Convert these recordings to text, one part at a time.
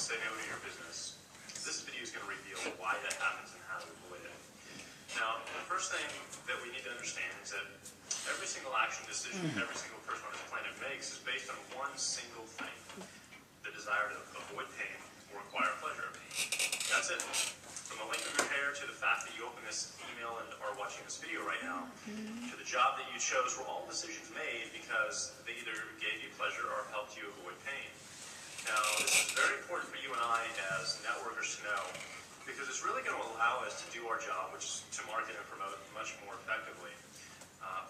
say no to your business, this video is going to reveal why that happens and how to avoid it. Now, the first thing that we need to understand is that every single action decision every single person on this planet makes is based on one single thing: the desire to avoid pain or acquire pleasure. That's it. From the length of your hair to the fact that you open this email and are watching this video right now, to the job that you chose, were all decisions made because they either gave you pleasure or helped you avoid pain. Now, this is very important for you and I as networkers to know, because it's really going to allow us to do our job, which is to market and promote much more effectively.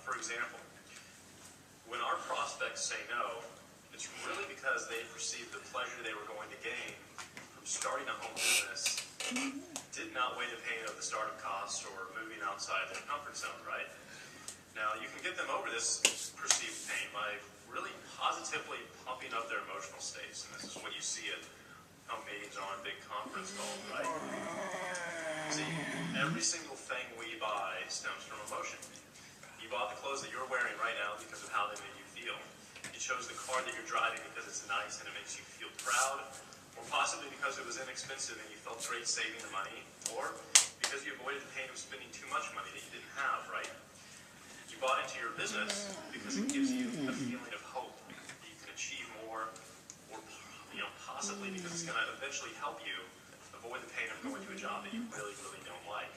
For example, when our prospects say no, it's really because they perceived the pleasure they were going to gain from starting a home business did not weigh the pain of the startup costs or moving outside their comfort zone, right? Now, you can get them over this perceived pain by really positively pumping up their emotional states, and this is what you see at meetings on big conference calls, right? See, every single thing we buy stems from emotion. You bought the clothes that you're wearing right now because of how they made you feel. You chose the car that you're driving because it's nice and it makes you feel proud, or possibly because it was inexpensive and you felt great saving the money, or because you avoided the pain of spending too much money that you didn't have, right? You bought into your business because it gives you a feeling of hope that you can achieve more, or possibly because it's going to eventually help you avoid the pain of going to a job that you really, really don't like.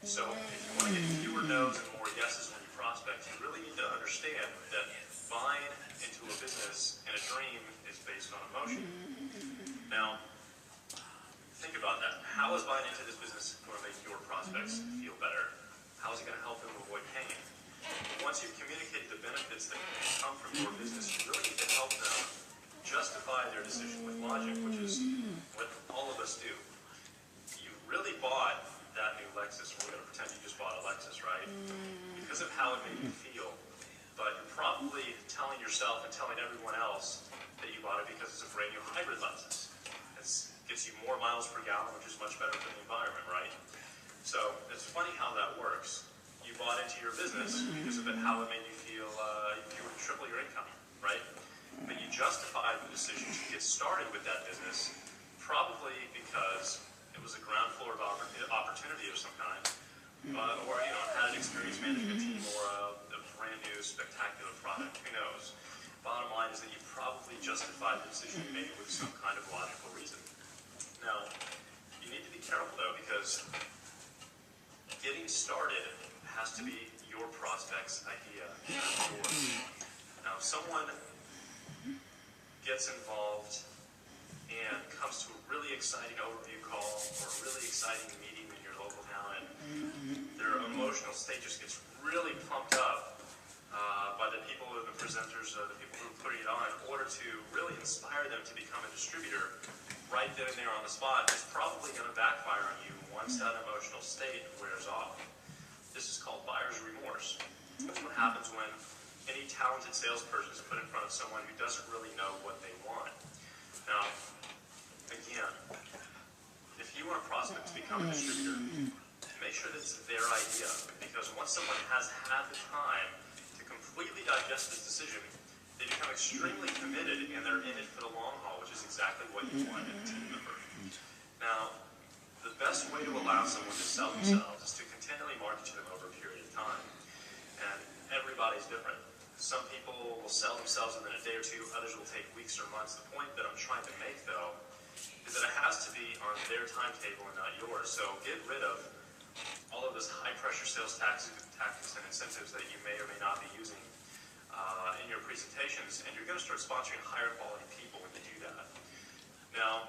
So if you want to get fewer no's and more yeses when you prospect, you really need to understand that buying into a business and a dream is based on emotion. Now, think about that. How is buying into this business going to make your prospects feel better? How is it going to help them avoid pain? Once you've communicated the benefits that come from your business, you really need to help them justify their decision with logic, which is what all of us do. You really bought that new Lexus. We're going to pretend you just bought a Lexus, right? Because of how it made you feel. But you're probably telling yourself and telling everyone else that you bought it because it's a brand new hybrid Lexus. It gets you more miles per gallon, which is much better for the environment, right? So it's funny how that works. You bought into your business because of how it made you feel you would triple your income, right? But you justified the decision to get started with that business probably because it was a ground floor of opportunity of some kind, or had an experienced management team or a brand new spectacular product. Who knows? Bottom line is that you probably justified the decision you made with some kind of logical reason. Now, you need to be careful though, because getting started has to be your prospect's idea, not yours. Now, if someone gets involved and comes to a really exciting overview call or a really exciting meeting in your local town, and their emotional state just gets really pumped up by the people, the presenters, the people who are putting it on, in order to really inspire them to become a distributor right then and there on the spot, it's probably going to backfire on you once that emotional state wears off. This is called buyer's remorse. That's what happens when any talented salesperson is put in front of someone who doesn't really know what they want. Now, again, if you want a prospect to become a distributor, make sure that it's their idea, because once someone has had the time to completely digest this decision, they become extremely committed and they're in it for the long haul, which is exactly what you want in a team member. Now, the best way to allow someone to sell themselves is to continually market to them over a period of time. And everybody's different. Some people will sell themselves within a day or two, others will take weeks or months. The point that I'm trying to make, though, is that it has to be on their timetable and not yours. So get rid of all of those high-pressure sales tactics and incentives that you may or may not be using in your presentations, and you're going to start sponsoring higher-quality people when you do that. Now,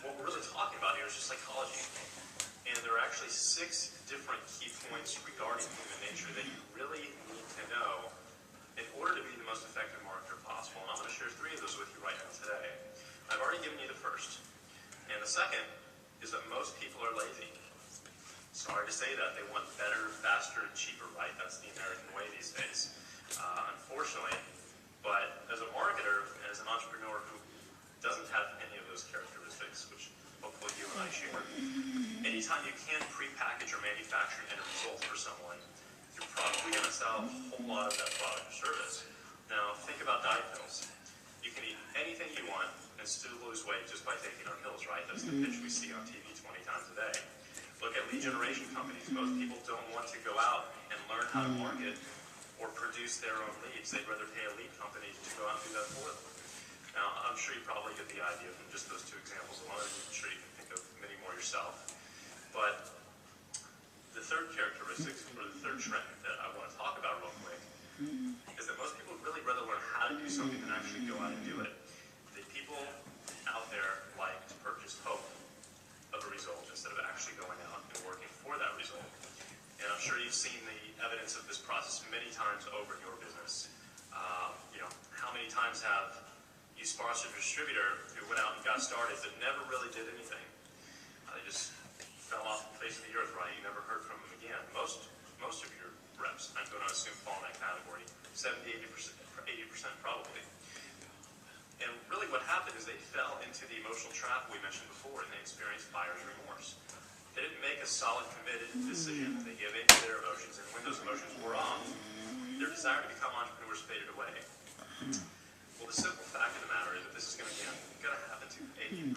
what we're really talking about here is just psychology, and there are actually 6 different key points regarding human nature that you really need to know in order to be the most effective marketer possible. And I'm going to share 3 of those with you right now today. I've already given you the first. And the second is that most people are lazy. Sorry to say that. They want better, faster, and cheaper, right? That's the American way these days, unfortunately. But as a marketer, as an entrepreneur who doesn't have any of those characteristics, which hopefully you and I share, anytime you can pre-package or manufacture an end result for someone, you're probably going to sell a whole lot of that product or service. Now, think about diet pills. You can eat anything you want, and still lose weight just by taking our pills, right? That's the pitch we see on TV 20 times a day. Look at lead generation companies. Most people don't want to go out and learn how to market or produce their own leads. They'd rather pay a lead company to go out and do that for them. Now, I'm sure you probably get the idea from just those two examples alone. I'm sure you can think of many more yourself. But the third characteristic, or the third trend that I want to talk about real quick, is that most people would really rather learn how to do something than actually go out and do it. The people out there like to purchase hope of a result instead of actually going out and working for that result. And I'm sure you've seen the evidence of this process many times over in your business. How many times have you sponsored a distributor who went out and got started but never really did anything? They just fell off the face of the earth, right? You never heard from them again. Most of your reps, I'm going to assume, fall in that category. 70, 80% probably. And really what happened is they fell into the emotional trap we mentioned before, and they experienced buyer's remorse. They didn't make a solid, committed decision. They gave in to their emotions, and when those emotions wore off, their desire to become entrepreneurs faded away. Well, the simple fact of the matter is that this is going to happen to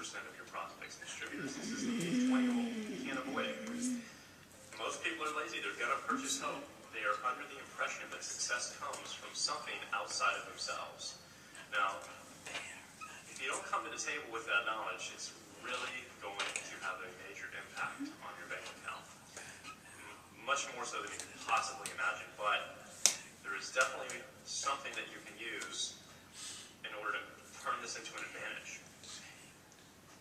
80% of your prospects and distributors. This is the 80-20 rule. You can't avoid it. Most people are lazy. They're going to purchase hope. They are under the impression that success comes from something outside of themselves. Now, if you don't come to the table with that knowledge, it's really going to have a major impact on your bank account. Much more so than you can possibly imagine. But there is definitely something that you can use in order to turn this into an advantage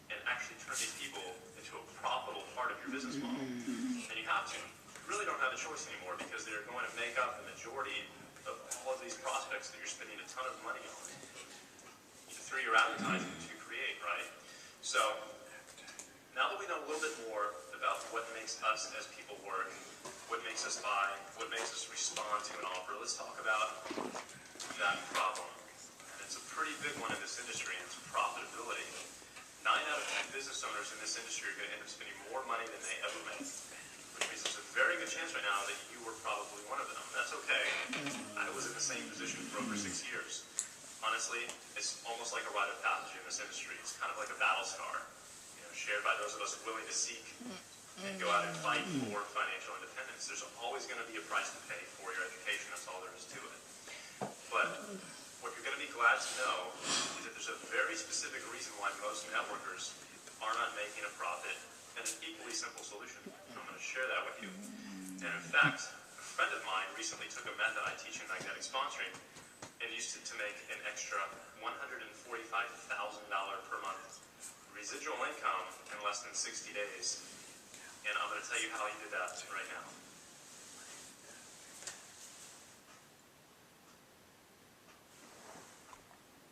and actually turn these people into a profitable part of your business model. And you have to. You really don't have a choice anymore because they're going to make up the majority of all of these prospects that you're spending a ton of money on through your advertising to create, right? So now that we know a little bit more about what makes us as people work, what makes us buy, what makes us respond to an offer, let's talk about that problem. And it's a pretty big one in this industry, and it's profitability. 9 out of 10 business owners in this industry are going to end up spending more money than they ever make, which means there's a very good chance right now that you were probably one of them. That's okay. I was in the same position for over 6 years. Honestly, it's almost like a rite of passage in this industry. It's kind of like a battle scar, shared by those of us willing to seek and go out and fight for financial independence. There's always going to be a price to pay for your education. That's all there is to it. But what you're going to be glad to know is that there's a very specific reason why most networkers are not making a profit, and an equally simple solution. I'm going to share that with you. And in fact, a friend of mine recently took a method I teach in magnetic sponsoring and used it to make an extra $145,000 per month residual income in less than 60 days. And I'm going to tell you how he did that right now.